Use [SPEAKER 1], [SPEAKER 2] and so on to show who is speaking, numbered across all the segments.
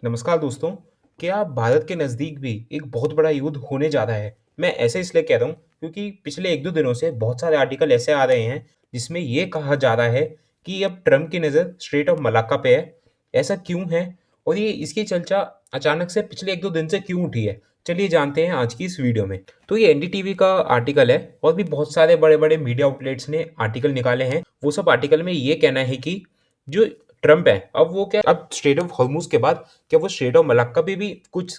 [SPEAKER 1] नमस्कार दोस्तों। क्या भारत के नज़दीक भी एक बहुत बड़ा युद्ध होने जा रहा है? मैं ऐसे इसलिए कह रहा हूँ क्योंकि पिछले 1-2 दिनों से बहुत सारे आर्टिकल ऐसे आ रहे हैं जिसमें ये कहा जा रहा है कि अब ट्रम्प की नज़र स्ट्रेट ऑफ मलाक्का पे है। ऐसा क्यों है? और ये इसकी चर्चा अचानक से पिछले 1-2 दिन से क्यों उठी है? चलिए जानते हैं आज की इस वीडियो में। तो ये एनडीटीवी का आर्टिकल है और भी बहुत सारे बड़े-बड़े मीडिया आउटलेट्स ने आर्टिकल निकाले हैं। वो सब आर्टिकल में ये कहना है कि जो ट्रम्प है, अब वो क्या अब स्ट्रेट ऑफ हॉर्मुज़ के बाद क्या वो स्ट्रेट ऑफ मलाक्का पे भी कुछ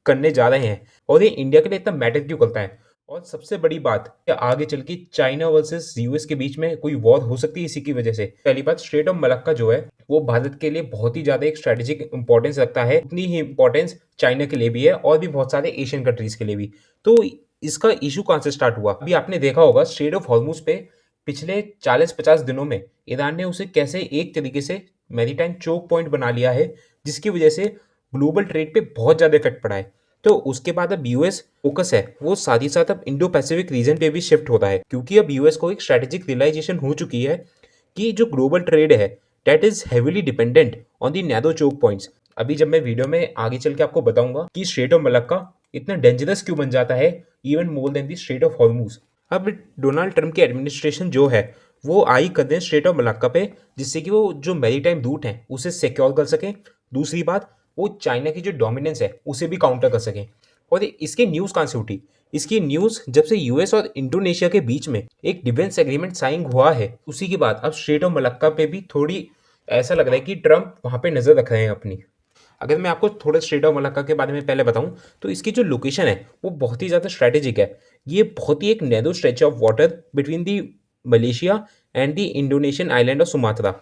[SPEAKER 1] करने जा रहे हैं और ये इंडिया के लिए इतना मैटर क्यों करता है? और सबसे बड़ी बात, क्या आगे चल के चाइना वर्सेस यूएस के बीच में कोई वॉर हो सकती है इसी की वजह से? पहली बात, स्ट्रेट ऑफ मलाक्का जो है वो भारत के लिए बहुत ही ज़्यादा एक स्ट्रेटेजिक इंपॉर्टेंस रखता है। उतनी ही इंपॉर्टेंस चाइना के लिए भी है और भी बहुत सारे एशियन कंट्रीज़ के लिए भी। तो इसका इश्यू कहाँ से स्टार्ट हुआ? अभी आपने देखा होगा स्ट्रेट ऑफ हॉर्मुज़ पे पिछले 40-50 दिनों में ईरान ने उसे कैसे एक तरीके से मैरीटाइम चोक पॉइंट बना लिया है, जिसकी वजह से ग्लोबल ट्रेड पे बहुत ज़्यादा इफेक्ट पड़ा है। तो उसके बाद अब यूएस फोकस है वो साथ ही साथ अब इंडो पैसिफिक रीजन पे भी शिफ्ट होता है, क्योंकि अब यूएस को एक स्ट्रेटेजिक रियलाइजेशन हो चुकी है कि जो ग्लोबल ट्रेड है that is heavily dependent on the narrow choke points. अभी जब मैं वीडियो में आगे चल के आपको बताऊंगा कि स्ट्रेट ऑफ मलक्का इतना डेंजरस क्यों बन जाता है, even more than the straight of Hormuz. अब डोनाल्ड ट्रंप की एडमिनिस्ट्रेशन जो है वो आई कर दें स्ट्रेट ऑफ मलाक्का पे, जिससे कि वो जो मैरीटाइम रूट है उसे सिक्योर कर सकें। दूसरी बात, वो चाइना की जो डोमिनेंस है उसे भी काउंटर कर सकें। और इसकी न्यूज़ कहाँ से उठी? इसकी न्यूज़ जब से यूएस और इंडोनेशिया के बीच में एक डिफेंस एग्रीमेंट साइन हुआ है उसी के बाद अब स्ट्रेट ऑफ मलाक्का पे भी थोड़ी ऐसा लग रहा है कि ट्रंप वहाँ पे नज़र रख रहे हैं अपनी। अगर मैं आपको थोड़ा स्ट्रेट ऑफ मलाक्का के बारे में पहले बताऊं तो इसकी जो लोकेशन है वो बहुत ही ज़्यादा स्ट्रैटेजिक है। ये बहुत ही एक narrow stretch of water between the Malaysia and the Indonesian island of Sumatra.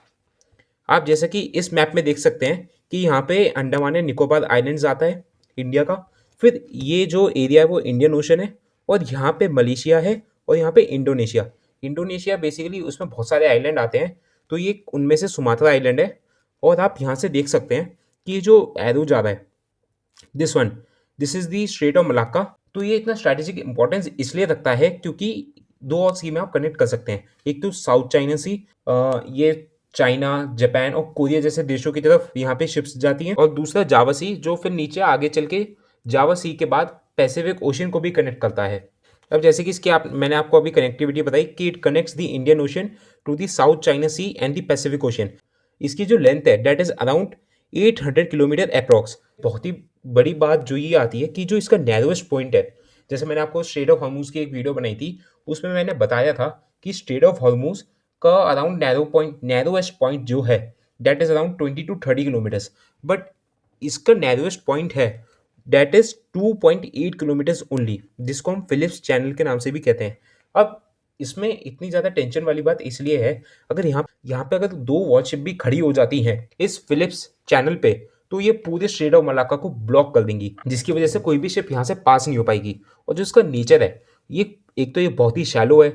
[SPEAKER 1] आप जैसा कि इस मैप में देख सकते हैं कि यहाँ पे अंडमान एंड निकोबार आइलैंड्स आता है इंडिया का। फिर ये जो एरिया है वो इंडियन ओशन है और यहाँ पे मलेशिया है और यहाँ पे इंडोनेशिया। इंडोनेशिया बेसिकली उसमें बहुत सारे आइलैंड आते हैं, तो ये उनमें से सुमात्रा आइलैंड है। और आप यहाँ से देख सकते हैं कि ये जो एरो जा रहा है this one, this is the straight of Malacca. तो ये इतना स्ट्रैटेजिक इंपॉर्टेंस इसलिए रखता है क्योंकि दो और सी में आप कनेक्ट कर सकते हैं। एक तो साउथ चाइना सी, ये चाइना, जापान और कोरिया जैसे देशों की तरफ यहाँ पे शिप्स जाती हैं, और दूसरा जावा सी जो फिर नीचे आगे चल के जावा सी के बाद पैसिफिक ओशन को भी कनेक्ट करता है। अब जैसे कि इसकी आप मैंने आपको अभी कनेक्टिविटी बताई कि it connects the Indian ocean to the south China sea and the pacific ocean. इसकी जो लेंथ है that is around 800 kilometre approx. बहुत ही बड़ी बात जो ये आती है कि जो इसका नैरोएस्ट पॉइंट है, जैसे मैंने आपको स्ट्रेट ऑफ हॉर्मूज की एक वीडियो बनाई थी उसमें मैंने बताया था कि स्ट्रेट ऑफ हॉर्मूज का अराउंड नैरोएस्ट पॉइंट जो है that is around 20 to 30 kilometres. But इसका नैरोएस्ट पॉइंट है दैट इज 2.8 किलोमीटर्स ओनली, जिसको हम फिलिप्स चैनल के नाम से भी कहते हैं। अब इसमें इतनी ज़्यादा टेंशन वाली बात इसलिए है, अगर यहाँ यहाँ पे अगर दो वॉरशिप भी खड़ी हो जाती हैं इस फिलिप्स चैनल पे तो ये पूरे स्ट्रेट ऑफ मलाक्का को ब्लॉक कर देंगी, जिसकी वजह से कोई भी शिप यहाँ से पास नहीं हो पाएगी। और जो इसका नेचर है, ये एक तो ये बहुत ही शैलो है,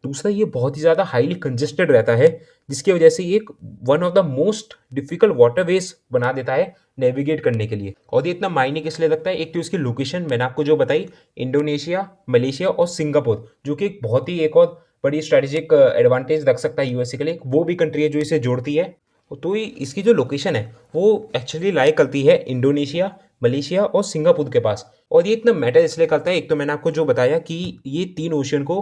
[SPEAKER 1] दूसरा ये बहुत ही ज़्यादा हाईली कंजेस्टेड रहता है, जिसकी वजह से ये एक one of the most difficult waterways बना देता है नेविगेट करने के लिए। और ये इतना मायने किस लिए लगता है, एक तो इसकी लोकेशन मैंने आपको जो बताई, इंडोनेशिया, मलेशिया और सिंगापुर, जो कि एक बहुत ही एक और बड़ी स्ट्रेटेजिक एडवांटेज रख सकता है यूएसए के लिए। वो भी कंट्री है जो इसे जोड़ती है। तो ये इसकी जो लोकेशन है वो एक्चुअली लाई करती है इंडोनेशिया, मलेशिया और सिंगापुर के पास। और ये इतना मैटर इसलिए करता है, एक तो मैंने आपको जो बताया कि ये तीन ओशन को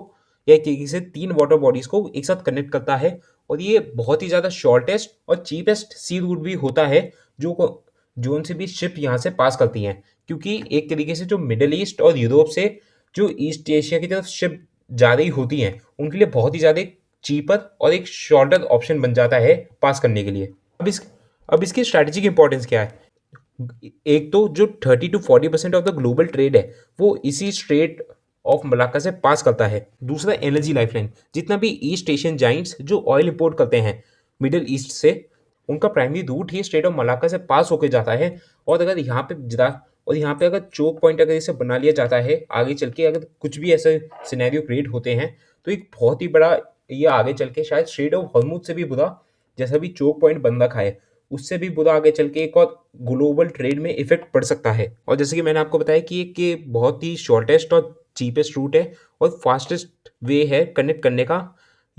[SPEAKER 1] या एक तरीके से तीन वाटर बॉडीज को एक साथ कनेक्ट करता है, और ये बहुत ही ज़्यादा शॉर्टेस्ट और चीपेस्ट सी रूट भी होता है जो उनसे भी शिप यहाँ से पास करती हैं। क्योंकि एक तरीके से जो मिडल ईस्ट और यूरोप से जो ईस्ट एशिया की तरफ शिप जा रही होती हैं उनके लिए बहुत ही ज़्यादा चीपर और एक शॉर्टर ऑप्शन बन जाता है पास करने के लिए। अब इसकी स्ट्रैटेजिक इंपॉर्टेंस क्या है? एक तो जो 30 to 40% of the global trade है वो इसी स्ट्रेट ऑफ मलाक्का से पास करता है। दूसरा, एनर्जी लाइफलाइन। जितना भी ईस्ट एशियन जाइंट्स जो ऑयल इंपोर्ट करते हैं मिडिल ईस्ट से, उनका प्राइमरी रूट ही स्ट्रेट ऑफ मलाक्का से पास होकर जाता है। और अगर यहाँ पे अगर चोक पॉइंट अगर इसे बना लिया जाता है आगे चल के, अगर कुछ भी ऐसे सिनेरियो क्रिएट होते हैं तो एक बहुत ही बड़ा ये आगे चल के शायद स्ट्रेट ऑफ हॉर्मुज से भी बुरा, जैसा भी चोक पॉइंट बन रखा है उससे भी बुरा आगे चल के एक और ग्लोबल ट्रेड में इफेक्ट पड़ सकता है। और जैसे कि मैंने आपको बताया कि ये बहुत ही शॉर्टेस्ट और चीपेस्ट रूट है और फास्टेस्ट वे है कनेक्ट करने का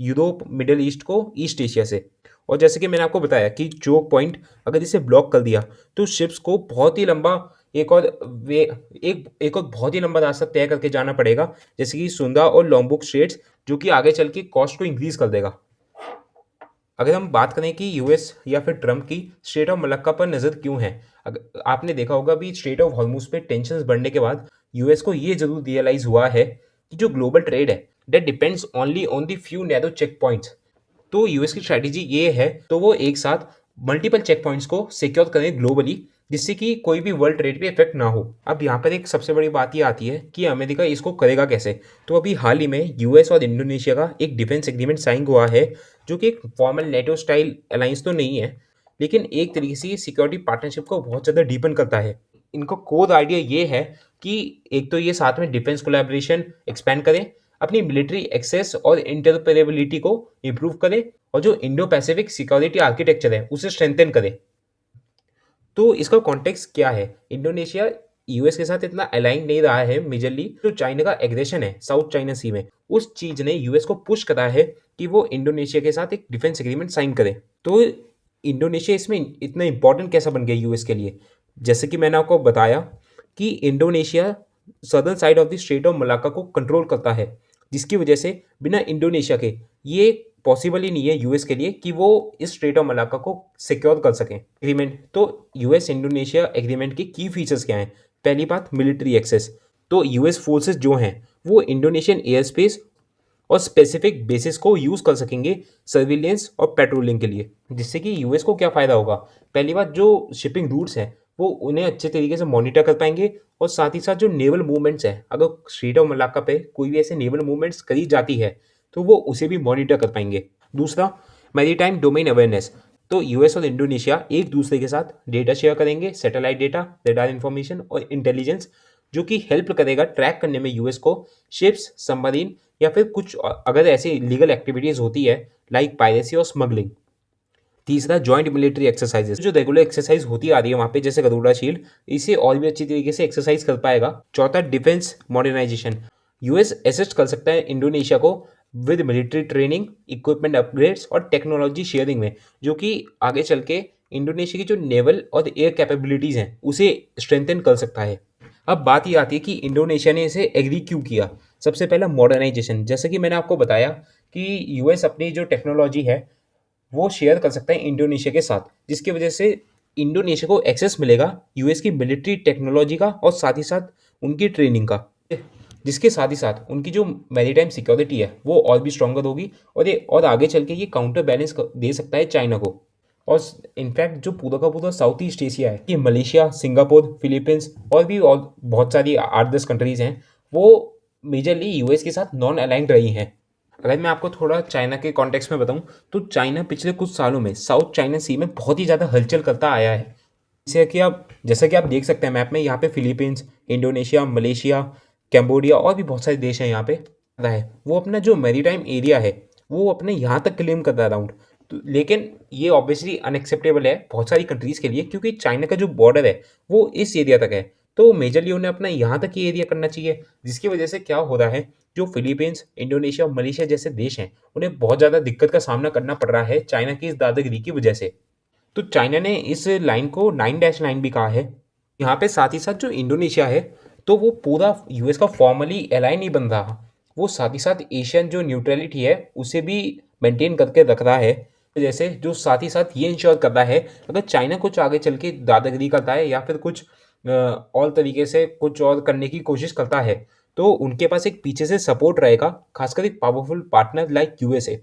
[SPEAKER 1] यूरोप मिडिल ईस्ट को ईस्ट एशिया से। और जैसे कि मैंने आपको बताया कि चोक पॉइंट अगर इसे ब्लॉक कर दिया तो शिप्स को बहुत ही लंबा एक और वे एक और बहुत ही लंबा रास्ता तय करके जाना पड़ेगा, जैसे कि सुंदा और लॉम्बोक स्ट्रेट्स, जो कि आगे चल के कॉस्ट को इंक्रीज कर देगा। अगर हम बात करें कि यूएस या फिर ट्रम्प की स्ट्रेट ऑफ मलक्का पर नज़र क्यों है, अगर आपने देखा होगा भी स्ट्रेट ऑफ हॉर्मुज पे टेंशन बढ़ने के बाद यूएस को ये जरूर रियलाइज हुआ है कि जो ग्लोबल ट्रेड है that depends only on the few narrow check points. तो यूएस की स्ट्रैटेजी ये है तो वो एक साथ मल्टीपल चेक पॉइंट्स को सिक्योर करें ग्लोबली, जिससे कि कोई भी वर्ल्ड ट्रेड पे इफेक्ट ना हो। अब यहाँ पर एक सबसे बड़ी बात ये आती है कि अमेरिका इसको करेगा कैसे। तो अभी हाल ही में यूएस और इंडोनेशिया का एक डिफेंस एग्रीमेंट साइन हुआ है, जो कि एक फॉर्मल नेटो स्टाइल अलायंस तो नहीं है, लेकिन एक तरीके से सिक्योरिटी पार्टनरशिप को बहुत ज़्यादा डीपन करता है। इनका कोर आइडिया ये है कि एक तो ये साथ में डिफेंस कोलैबोरेशन एक्सपेंड करें, अपनी मिलिट्री एक्सेस और इंटरऑपरेबिलिटी को इंप्रूव करें, और जो इंडो पैसिफिक सिक्योरिटी आर्किटेक्चर है उसे स्ट्रेंथन करें। तो इसका कॉन्टेक्स्ट क्या है, इंडोनेशिया यूएस के साथ इतना अलाइन नहीं रहा है मेजरली। जो चाइना का एग्रेशन है साउथ चाइना सी में, उस चीज ने यूएस को पुश करा है कि वो इंडोनेशिया के साथ एक डिफेंस एग्रीमेंट साइन करे। तो इंडोनेशिया इसमें इतना इंपॉर्टेंट कैसा बन गया यूएस के लिए, जैसे कि मैंने आपको बताया कि Indonesia southern side of the straight of Malacca को कंट्रोल करता है, जिसकी वजह से बिना इंडोनेशिया के ये पॉसिबल ही नहीं है यूएस के लिए कि वो इस स्ट्रेट ऑफ मलाक्का को सिक्योर कर सकें एग्रीमेंट। तो यूएस इंडोनेशिया एग्रीमेंट के की फीचर्स क्या हैं। पहली बात, मिलिट्री एक्सेस। तो यूएस फोर्सेस जो हैं वो इंडोनेशियन एयर स्पेस और स्पेसिफिक बेसिस को यूज कर सकेंगे सर्विलियंस और पेट्रोलिंग के लिए, जिससे कि यूएस को क्या फायदा होगा। पहली बात, जो शिपिंग रूट्स हैं वो उन्हें अच्छे तरीके से मॉनिटर कर पाएंगे, और साथ ही साथ जो नेवल मूवमेंट्स है, अगर स्ट्रेट ऑफ मलाक्का पे कोई भी ऐसे नेवल मूवमेंट्स करी जाती है तो वो उसे भी मॉनिटर कर पाएंगे। दूसरा, मैरीटाइम डोमेन अवेयरनेस। तो यूएस और इंडोनेशिया एक दूसरे के साथ डेटा शेयर करेंगे, सैटेलाइट डेटा, रडार इंफॉर्मेशन और इंटेलिजेंस, जो कि हेल्प करेगा ट्रैक करने में यूएस को शिप्स, सबमरीन या फिर कुछ अगर ऐसी इलीगल एक्टिविटीज होती है लाइक पायरेसी और स्मगलिंग। तीसरा, जॉइंट मिलिट्री एक्सरसाइजेस। जो रेगुलर एक्सरसाइज होती आ रही है वहाँ पे, जैसे गरुड़ा शील्ड, इसे और भी अच्छी तरीके से एक्सरसाइज कर पाएगा। चौथा, डिफेंस मॉडर्नाइजेशन। यूएस असिस्ट कर सकता है इंडोनेशिया को with military training, equipment upgrades और टेक्नोलॉजी शेयरिंग में, जो कि आगे चल के इंडोनेशिया की जो नेवल और एयर कैपेबिलिटीज़ हैं उसे स्ट्रेंथन कर सकता है। अब बात ये आती है कि इंडोनेशिया ने इसे एग्री क्यों किया। सबसे पहला, मॉडर्नाइजेशन। जैसे कि मैंने आपको बताया कि यूएस अपनी जो टेक्नोलॉजी है वो शेयर कर सकता है इंडोनेशिया के साथ, जिसकी वजह से इंडोनेशिया को एक्सेस मिलेगा यूएस की मिलिट्री टेक्नोलॉजी का और साथ ही साथ उनकी ट्रेनिंग का, जिसके साथ ही साथ उनकी जो मैरीटाइम सिक्योरिटी है वो और भी स्ट्रॉन्गर होगी, और ये और आगे चल के ये काउंटर बैलेंस दे सकता है चाइना को। और इनफैक्ट जो पूरा का पूरा साउथ ईस्ट एशिया है, कि मलेशिया, सिंगापुर, फिलीपींस और बहुत सारी 8-10 कंट्रीज़ हैं, वो मेजरली यूएस के साथ नॉन अलाइंड रही हैं। अगर मैं आपको थोड़ा चाइना के कॉन्टेक्स्ट में बताऊं, तो चाइना पिछले कुछ सालों में साउथ चाइना सी में बहुत ही ज़्यादा हलचल करता आया है। जैसा कि आप देख सकते हैं मैप में, यहाँ पे फिलीपींस, इंडोनेशिया, मलेशिया, कैम्बोडिया और भी बहुत सारे देश हैं यहाँ पे है। वो अपना जो मैरीटाइम एरिया है वो अपने यहाँ तक क्लेम करता है अराउंड। तो लेकिन ये ऑब्वियसली अनएक्सेप्टेबल है बहुत सारी कंट्रीज़ के लिए, क्योंकि चाइना का जो बॉर्डर है वो इस एरिया तक है। तो मेजरली उन्हें अपना यहाँ तक ही एरिया करना चाहिए, जिसकी वजह से क्या हो रहा है, जो फिलीपींस, इंडोनेशिया और मलेशिया जैसे देश हैं उन्हें बहुत ज़्यादा दिक्कत का सामना करना पड़ रहा है चाइना की इस दादागिरी की वजह से। तो चाइना ने इस लाइन को 9-लाइन भी कहा है। यहाँ पे साथ ही साथ जो इंडोनेशिया है, तो वो पूरा यूएस का फॉर्मली एलाई नहीं बन रहा, वो साथ ही साथ एशियन जो न्यूट्रलिटी है उसे भी मेंटेन करके रख रहा है। जैसे जो साथ ही साथ ये इंश्योर कर रहा है, अगर चाइना कुछ आगे चल के दादागिरी करता है या फिर कुछ और तरीके से कुछ और करने की कोशिश करता है, तो उनके पास एक पीछे से सपोर्ट रहेगा, खासकर एक पावरफुल पार्टनर लाइक यूएसए।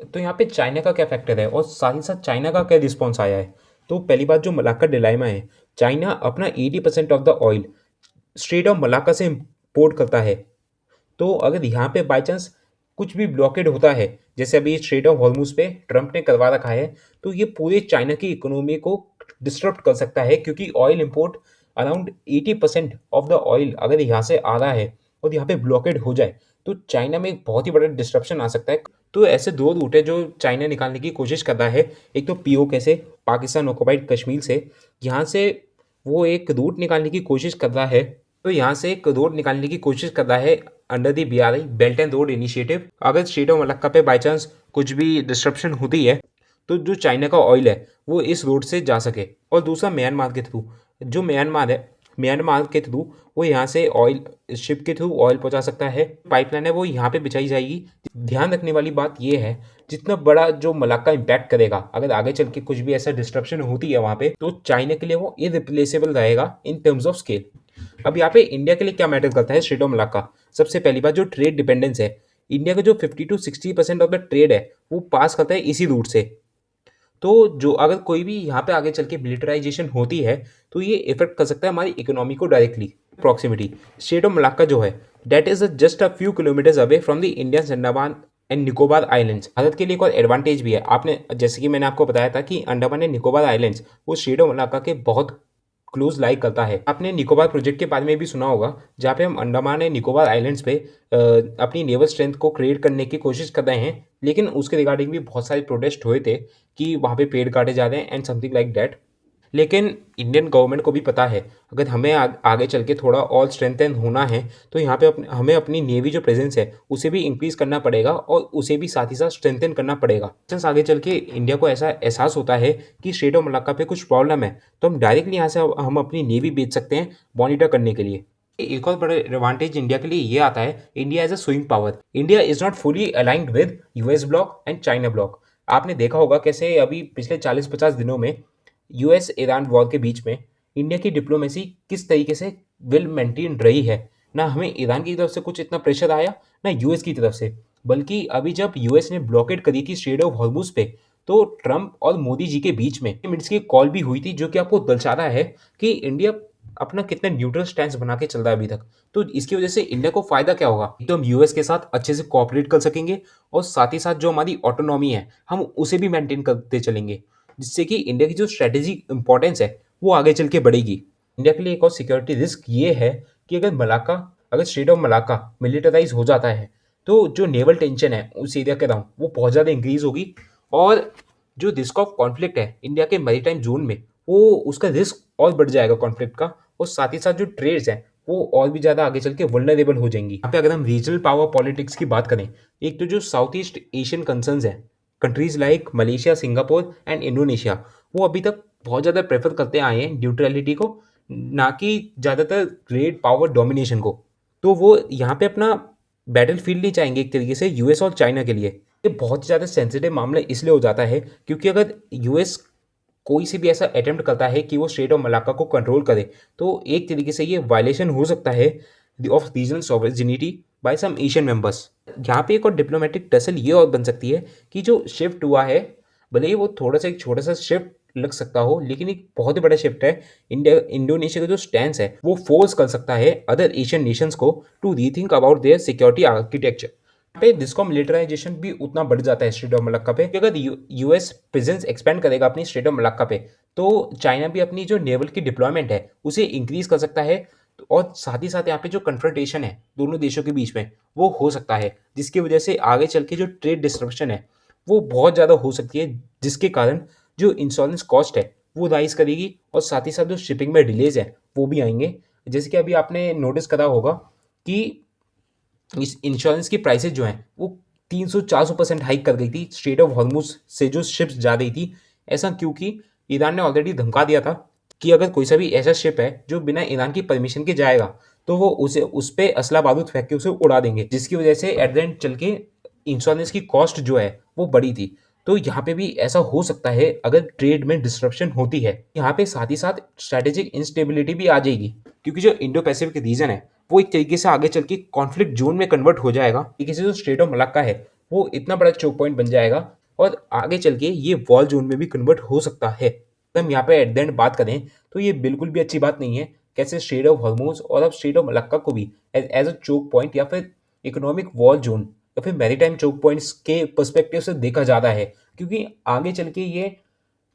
[SPEAKER 1] तो यहाँ पे चाइना का क्या फैक्टर है और साथ ही साथ चाइना का क्या रिस्पॉन्स आया है। तो पहली बात, जो मलाक्का डिलाइमा है, चाइना अपना 80% of the oil straight of Malacca से इम्पोर्ट करता है। तो अगर यहाँ पे बाई चांस कुछ भी ब्लॉकेड होता है, जैसे अभी स्ट्रेट ऑफ हॉर्मुज पे ट्रम्प ने करवा रखा है, तो ये पूरे चाइना की इकोनॉमी को डिस्टर्ब कर सकता है, क्योंकि oil import around 80% of the oil अगर यहाँ से आ रहा है और यहाँ पे ब्लॉकेड हो जाए तो चाइना में एक बहुत ही बड़ा डिस्ट्रप्शन आ सकता है। तो ऐसे दो रूट है जो चाइना निकालने की कोशिश कर रहा है। एक तो पीओके से, पाकिस्तान ऑक्युपाइड कश्मीर से, यहाँ से वो एक रूट निकालने की कोशिश कर रहा है। तो यहाँ से एक रोड निकालने की कोशिश कर रहा है under the BRI belt and road initiative. अगर स्ट्रेट ऑफ मलक्का पे बाई चांस कुछ भी डिस्ट्रप्शन होती है तो जो चाइना का ऑयल है वो इस रोड से जा सके। और दूसरा म्यांमार के थ्रू, जो म्यांमार है, म्यांमार के थ्रू वो यहाँ से ऑयल, शिप के थ्रू ऑयल पहुँचा सकता है। पाइपलाइन है वो यहाँ पे बिछाई जाएगी। ध्यान रखने वाली बात ये है, जितना बड़ा जो मलाक्का इम्पैक्ट करेगा, अगर आगे चल के कुछ भी ऐसा डिस्ट्रप्शन होती है वहाँ पे, तो चाइना के लिए वो इरिप्लेसेबल रहेगा इन टर्म्स ऑफ स्केल। अब यहाँ पे इंडिया के लिए क्या मैटर करता है स्ट्रेट ऑफ मलाक्का? सबसे पहली बात, जो ट्रेड डिपेंडेंस है, इंडिया का जो 50 to 60% ऑफ द ट्रेड है वो पास करता है इसी रूट से। तो जो अगर कोई भी यहाँ पे आगे चल के मिलिटराइजेशन होती है तो ये इफेक्ट कर सकता है हमारी इकोनॉमी को directly. Proximity, state of Malacca जो है that is just a few kilometres away from the Indian Andaman and Nicobar islands. Bharat के लिए एक और एडवांटेज भी है, आपने जैसे कि मैंने आपको बताया था कि अंडमान एंड निकोबार आइलैंड्स वो स्टेट ऑफ मलाक्का के बहुत क्लोज लाइक करता है। आपने निकोबार प्रोजेक्ट के बारे में भी सुना होगा, जहाँ पे हम अंडमान एंड निकोबार आइलैंड्स पे अपनी नेवल स्ट्रेंथ को क्रिएट करने की कोशिश कर रहे हैं, लेकिन उसके रिगार्डिंग भी बहुत सारे प्रोटेस्ट हुए थे कि वहाँ पे पेड़ काटे जा रहे हैं एंड समथिंग लाइक दैट। लेकिन इंडियन गवर्नमेंट को भी पता है, अगर हमें आगे चल के थोड़ा और स्ट्रेंथन होना है तो यहाँ पे हमें अपनी नेवी जो प्रेजेंस है उसे भी इंक्रीज करना पड़ेगा और उसे भी साथ ही साथ स्ट्रेंथन करना पड़ेगा। सिंस आगे चल के इंडिया को ऐसा एहसास होता है कि स्टेट ऑफ मलाक्का पे कुछ प्रॉब्लम है, तो हम डायरेक्टली यहाँ से हम अपनी नेवी भेज सकते हैं मॉनिटर करने के लिए। एक और बड़ा एडवांटेज इंडिया के लिए ये आता है, India as a swing power. India is not fully aligned with US bloc and China bloc. आपने देखा होगा कैसे अभी पिछले 40-50 दिनों में यूएस ईरान वॉर के बीच में इंडिया की डिप्लोमेसी किस तरीके से वेल मेंटेन रही है। ना हमें ईरान की तरफ से कुछ इतना प्रेशर आया, ना यूएस की तरफ से, बल्कि अभी जब यूएस ने ब्लॉकेट करी थी स्ट्रेट ऑफ हॉर्मुज पे, तो ट्रंप और मोदी जी के बीच में मिनट्स की कॉल भी हुई थी, जो कि आपको दर्शाता है कि इंडिया अपना कितना न्यूट्रल स्टैंड बना के चल रहा है अभी तक। तो इसकी वजह से इंडिया को फायदा क्या होगा, तो हम यूएस के साथ अच्छे से कोऑपरेट कर सकेंगे और साथ ही साथ जो हमारी ऑटोनॉमी है हम उसे भी मेंटेन करते चलेंगे, जिससे कि इंडिया की जो स्ट्रेटेजिक इंपॉर्टेंस है वो आगे चल के बढ़ेगी। इंडिया के लिए एक और सिक्योरिटी रिस्क ये है कि अगर स्टेट ऑफ मलाक्का मिलिटराइज हो जाता है तो जो नेवल टेंशन है उस एरिया के अराउंड वो बहुत ज़्यादा इंक्रीज होगी, और जो रिस्क ऑफ कॉन्फ्लिक्ट है इंडिया के मैरीटाइम जोन में वो उसका रिस्क और बढ़ जाएगा कॉन्फ्लिक्ट का, और साथ ही साथ जो ट्रेड्स हैं वो और भी ज़्यादा आगे चल के वल्नरेबल हो जाएंगी। यहाँ पे अगर हम रीजनल पावर पॉलिटिक्स की बात करें, एक तो जो साउथ ईस्ट एशियन कंसर्न्स हैं, countries like Malaysia, Singapore and Indonesia, वो अभी तक बहुत ज़्यादा प्रेफर करते आए हैं न्यूट्रलिटी को, ना कि ज़्यादातर ग्रेट पावर डोमिनेशन को। तो वो यहाँ पे अपना बैटल फील्ड नहीं चाहेंगे एक तरीके से यूएस और चाइना के लिए। ये बहुत ज़्यादा सेंसिटिव मामला इसलिए हो जाता है क्योंकि अगर यूएस कोई से भी ऐसा अटेम्प्ट करता है कि वो स्टेट ऑफ मलाक्का को कंट्रोल करे, तो एक तरीके से ये वायलेशन हो सकता है of regional sovereignty by some Asian members. यहाँ पे एक और डिप्लोमेटिक टसल ये और बन सकती है कि जो शिफ्ट हुआ है, भले ही वो थोड़ा सा एक छोटा सा शिफ्ट लग सकता हो, लेकिन एक बहुत ही बड़ा शिफ्ट है। इंडोनेशिया का जो स्टैंड है वो फोर्स कर सकता है अदर एशियन नेशंस को to rethink about their security architecture. पे जिसको मिलिटराइजेशन भी उतना बढ़ जाता है स्ट्रेट ऑफ मलाक्का पे, अगर यूएस प्रेजेंस एक्सपेंड करेगा अपनी स्ट्रेट ऑफ मलाक्का पे, तो चाइना भी अपनी जो नेवल की डिप्लॉयमेंट है उसे इंक्रीज कर सकता है, और साथ ही साथ यहाँ पे जो कन्फ्रंटेशन है दोनों देशों के बीच में वो हो सकता है, जिसकी वजह से आगे चल के जो ट्रेड डिस्ट्रप्शन है वो बहुत ज़्यादा हो सकती है, जिसके कारण जो इंश्योरेंस कॉस्ट है वो राइज करेगी, और साथ ही साथ जो शिपिंग में डिलेज है वो भी आएंगे। जैसे कि अभी आपने नोटिस करा होगा कि इस इंश्योरेंस की प्राइसेज जो हैं वो 300-400% हाइक कर गई थी स्ट्रेट ऑफ हॉर्मुज से जो शिप्स जा रही थी। ऐसा क्योंकि ईरान ने ऑलरेडी धमका दिया था कि अगर कोई सा भी ऐसा शिप है जो बिना ईरान की परमिशन के जाएगा तो वो उस पर असला बारूद फेंक के उसे उड़ा देंगे, जिसकी वजह से एट द एंड चल के इंश्योरेंस की कॉस्ट जो है वो बढ़ी थी। तो यहाँ पे भी ऐसा हो सकता है अगर ट्रेड में डिस्ट्रप्शन होती है। यहाँ पे साथ ही साथ स्ट्रेटेजिक इंस्टेबिलिटी भी आ जाएगी, क्योंकि जो इंडो पैसिफिक रीजन है वो एक तरीके से आगे चल के कॉन्फ्लिक्ट जोन में कन्वर्ट हो जाएगा। तरीके से जो स्ट्रेट ऑफ मलाक्का है वो इतना बड़ा चोक पॉइंट बन जाएगा, और आगे चल के ये वॉल जोन में भी कन्वर्ट हो सकता है। हम यहाँ पे एट द एंड बात करें तो ये बिल्कुल भी अच्छी बात नहीं है कैसे स्ट्रेट ऑफ हॉर्मुज और अब स्ट्रेट ऑफ मलाक्का को भी एज अ चोक पॉइंट या फिर इकोनॉमिक वॉल जोन या फिर मैरीटाइम चोक पॉइंट्स के पर्सपेक्टिव से देखा जाता है, क्योंकि आगे चल के ये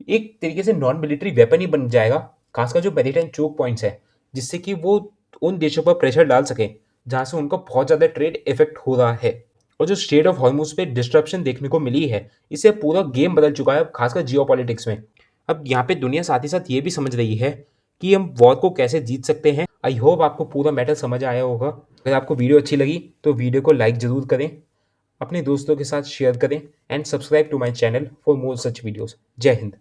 [SPEAKER 1] एक तरीके से नॉन मिलिट्री वेपन ही बन जाएगा, खासकर जो मैरीटाइम चोक पॉइंट्स है, जिससे कि वो उन देशों पर प्रेशर डाल सके जहां से उनको बहुत ज़्यादा ट्रेड इफेक्ट हो रहा है। और जो स्ट्रेट ऑफ हॉर्मुज पे डिस्ट्रप्शन देखने को मिली है, इससे पूरा गेम बदल चुका है, खासकर जियो पॉलिटिक्स में। अब यहाँ पे दुनिया साथ ही साथ ये भी समझ रही है कि हम वॉर को कैसे जीत सकते हैं। आई होप आपको पूरा मैटर समझ आया होगा। अगर आपको वीडियो अच्छी लगी तो वीडियो को लाइक ज़रूर करें, अपने दोस्तों के साथ शेयर करें and subscribe to my channel for more such videos. जय हिंद।